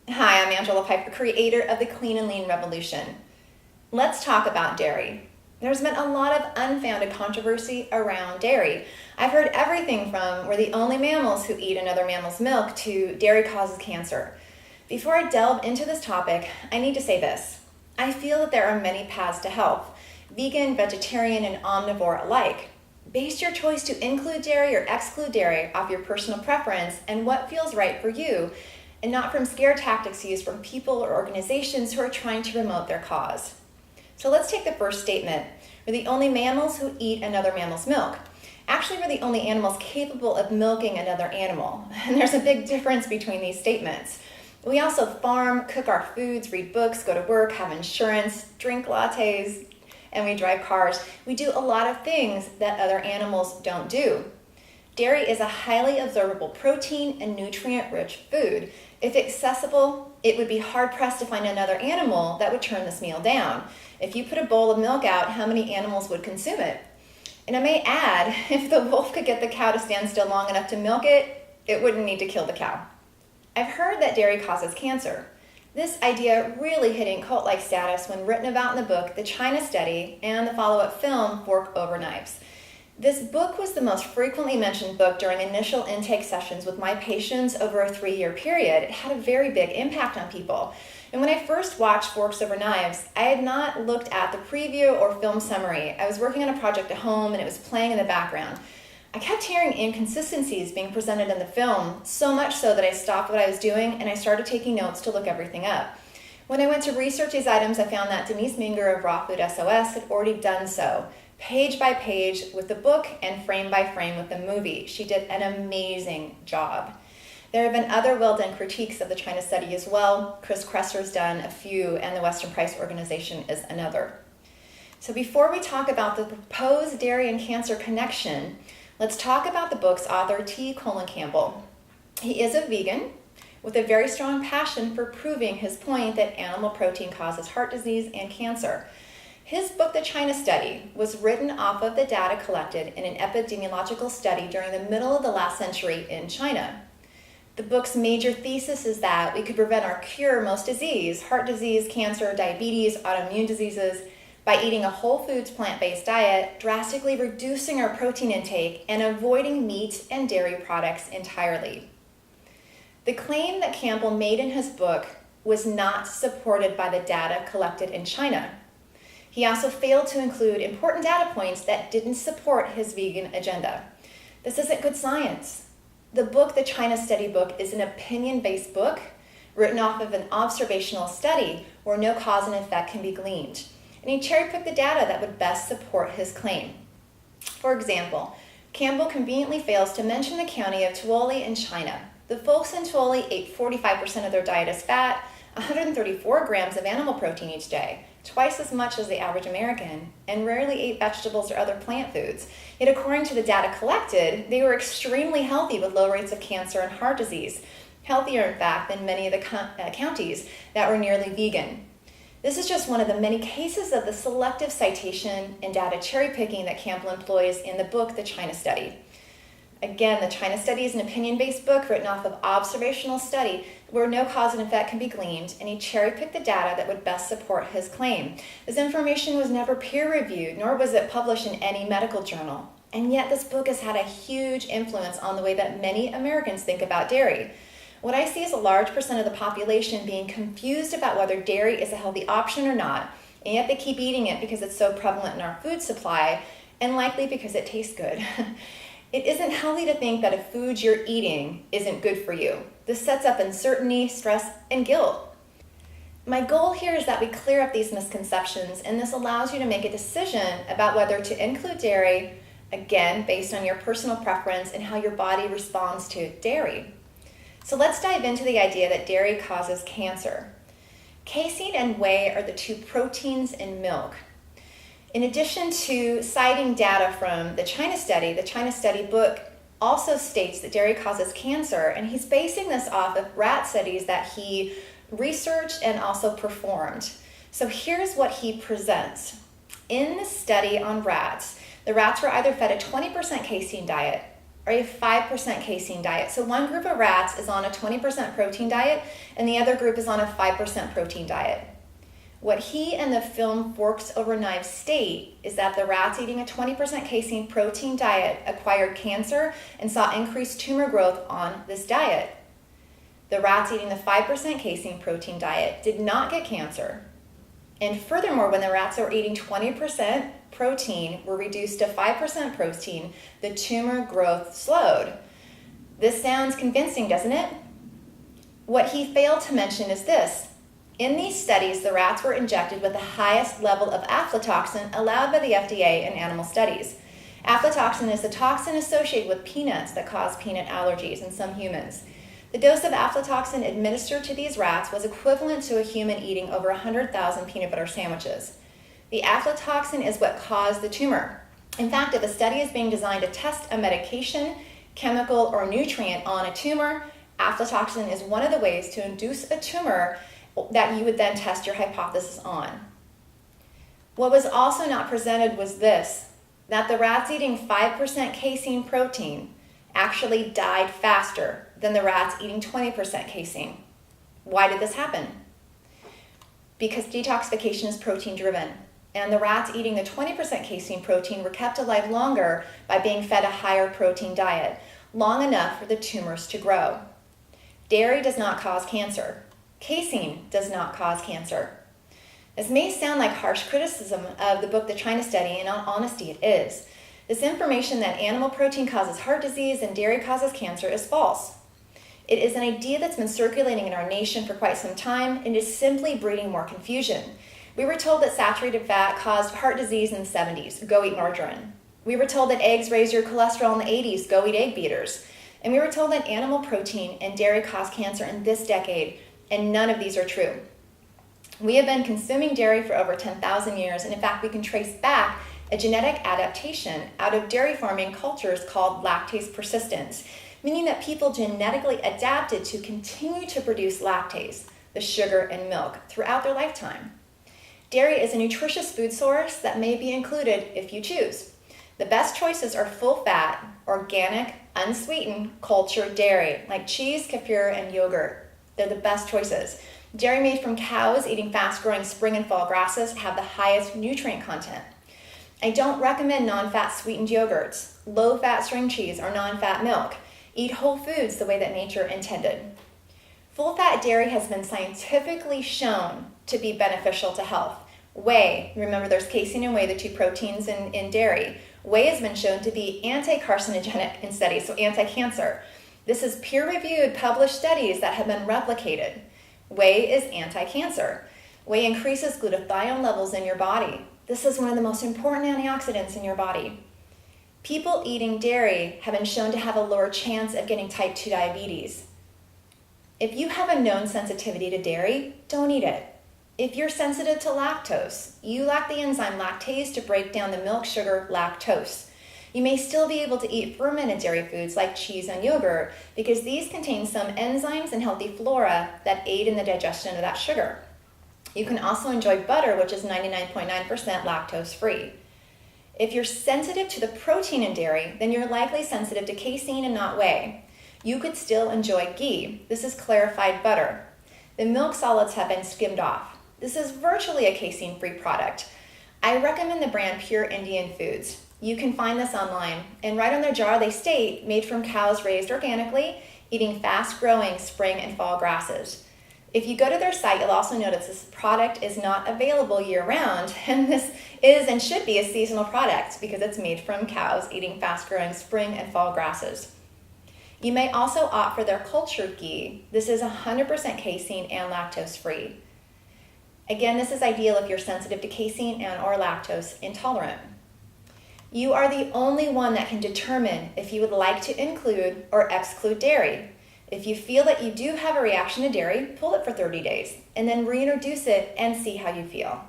Hi, I'm Angela Pifer, creator of the Clean and Lean Revolution. Let's talk about dairy. There's been a lot of unfounded controversy around dairy. I've heard everything from we're the only mammals who eat another mammal's milk to dairy causes cancer. Before I delve into this topic, I need to say this. I feel that there are many paths to health, vegan, vegetarian, and omnivore alike. Base your choice to include dairy or exclude dairy off your personal preference and what feels right for you, and not from scare tactics used from people or organizations who are trying to promote their cause. So let's take the first statement. We're the only mammals who eat another mammal's milk. Actually, we're the only animals capable of milking another animal. And there's a big difference between these statements. We also farm, cook our foods, read books, go to work, have insurance, drink lattes, and we drive cars. We do a lot of things that other animals don't do. Dairy is a highly absorbable protein and nutrient-rich food. If accessible, it would be hard-pressed to find another animal that would turn this meal down. If you put a bowl of milk out, how many animals would consume it? And I may add, if the wolf could get the cow to stand still long enough to milk it, it wouldn't need to kill the cow. I've heard that dairy causes cancer. This idea really hitting cult-like status when written about in the book The China Study and the follow-up film Fork Over Knives. This book was the most frequently mentioned book during initial intake sessions with my patients over a 3-year period. It had a very big impact on people. And when I first watched Forks Over Knives, I had not looked at the preview or film summary. I was working on a project at home and it was playing in the background. I kept hearing inconsistencies being presented in the film, so much so that I stopped what I was doing and I started taking notes to look everything up. When I went to research these items, I found that Denise Minger of Raw Food SOS had already done so, page by page with the book and frame by frame with the movie. She did an amazing job. There have been other well-done critiques of the China Study as well. Chris Kresser's done a few, and the Western Price Organization is another. So before we talk about the proposed dairy and cancer connection, let's talk about the book's author, T. Colin Campbell. He is a vegan with a very strong passion for proving his point that animal protein causes heart disease and cancer. His book, The China Study, was written off of the data collected in an epidemiological study during the middle of the last century in China. The book's major thesis is that we could prevent or cure most disease, heart disease, cancer, diabetes, autoimmune diseases, by eating a whole foods plant-based diet, drastically reducing our protein intake, and avoiding meat and dairy products entirely. The claim that Campbell made in his book was not supported by the data collected in China. He also failed to include important data points that didn't support his vegan agenda. This isn't good science. The book, The China Study book, is an opinion-based book written off of an observational study where no cause and effect can be gleaned. And he cherry-picked the data that would best support his claim. For example, Campbell conveniently fails to mention the county of Tuoli in China. The folks in Tuoli ate 45% of their diet as fat, 134 grams of animal protein each day, twice as much as the average American, and rarely ate vegetables or other plant foods. Yet according to the data collected, they were extremely healthy with low rates of cancer and heart disease, healthier in fact than many of the counties that were nearly vegan. This is just one of the many cases of the selective citation and data cherry picking that Campbell employs in the book, The China Study. Again, The China Study is an opinion-based book written off of observational study where no cause and effect can be gleaned, and he cherry-picked the data that would best support his claim. This information was never peer-reviewed, nor was it published in any medical journal. And yet this book has had a huge influence on the way that many Americans think about dairy. What I see is a large percent of the population being confused about whether dairy is a healthy option or not, and yet they keep eating it because it's so prevalent in our food supply, and likely because it tastes good. It isn't healthy to think that a food you're eating isn't good for you. This sets up uncertainty, stress, and guilt. My goal here is that we clear up these misconceptions, and this allows you to make a decision about whether to include dairy, again, based on your personal preference and how your body responds to dairy. So let's dive into the idea that dairy causes cancer. Casein and whey are the two proteins in milk. In addition to citing data from the China Study book also states that dairy causes cancer, and he's basing this off of rat studies that he researched and also performed. So here's what he presents. In the study on rats, the rats were either fed a 20% casein diet or a 5% casein diet. So one group of rats is on a 20% protein diet and the other group is on a 5% protein diet. What he and the film Forks Over Knives state is that the rats eating a 20% casein protein diet acquired cancer and saw increased tumor growth on this diet. The rats eating the 5% casein protein diet did not get cancer. And furthermore, when the rats that were eating 20% protein were reduced to 5% protein, the tumor growth slowed. This sounds convincing, doesn't it? What he failed to mention is this. In these studies, the rats were injected with the highest level of aflatoxin allowed by the FDA in animal studies. Aflatoxin is the toxin associated with peanuts that cause peanut allergies in some humans. The dose of aflatoxin administered to these rats was equivalent to a human eating over 100,000 peanut butter sandwiches. The aflatoxin is what caused the tumor. In fact, if a study is being designed to test a medication, chemical, or nutrient on a tumor, aflatoxin is one of the ways to induce a tumor that you would then test your hypothesis on. What was also not presented was this, that the rats eating 5% casein protein actually died faster than the rats eating 20% casein. Why did this happen? Because detoxification is protein driven, and the rats eating the 20% casein protein were kept alive longer by being fed a higher protein diet, long enough for the tumors to grow. Dairy does not cause cancer. Casein does not cause cancer. This may sound like harsh criticism of the book The China Study, and in all honesty it is. This information that animal protein causes heart disease and dairy causes cancer is false. It is an idea that's been circulating in our nation for quite some time and is simply breeding more confusion. We were told that saturated fat caused heart disease in the 70s, go eat margarine. We were told that eggs raise your cholesterol in the 80s, go eat egg beaters. And we were told that animal protein and dairy cause cancer in this decade, and none of these are true. We have been consuming dairy for over 10,000 years, and in fact we can trace back a genetic adaptation out of dairy farming cultures called lactase persistence, meaning that people genetically adapted to continue to produce lactase, the sugar in milk, throughout their lifetime. Dairy is a nutritious food source that may be included if you choose. The best choices are full-fat, organic, unsweetened, cultured dairy, like cheese, kefir, and yogurt. They're the best choices. Dairy made from cows eating fast-growing spring and fall grasses have the highest nutrient content. I don't recommend non-fat sweetened yogurts, low-fat string cheese, or non-fat milk. Eat whole foods the way that nature intended. Full-fat dairy has been scientifically shown to be beneficial to health. Whey, remember there's casein and whey, the two proteins in dairy. Whey has been shown to be anti-carcinogenic in studies, so anti-cancer. This is peer-reviewed, published studies that have been replicated. Whey is anti-cancer. Whey increases glutathione levels in your body. This is one of the most important antioxidants in your body. People eating dairy have been shown to have a lower chance of getting type 2 diabetes. If you have a known sensitivity to dairy, don't eat it. If you're sensitive to lactose, you lack the enzyme lactase to break down the milk sugar lactose. You may still be able to eat fermented dairy foods like cheese and yogurt because these contain some enzymes and healthy flora that aid in the digestion of that sugar. You can also enjoy butter, which is 99.9% lactose-free. If you're sensitive to the protein in dairy, then you're likely sensitive to casein and not whey. You could still enjoy ghee. This is clarified butter. The milk solids have been skimmed off. This is virtually a casein-free product. I recommend the brand Pure Indian Foods. You can find this online, and right on their jar they state, made from cows raised organically, eating fast-growing spring and fall grasses. If you go to their site, you'll also notice this product is not available year-round, and this is and should be a seasonal product because it's made from cows eating fast-growing spring and fall grasses. You may also opt for their cultured ghee. This is 100% casein and lactose-free. Again, this is ideal if you're sensitive to casein and or lactose intolerant. You are the only one that can determine if you would like to include or exclude dairy. If you feel that you do have a reaction to dairy, pull it for 30 days and then reintroduce it and see how you feel.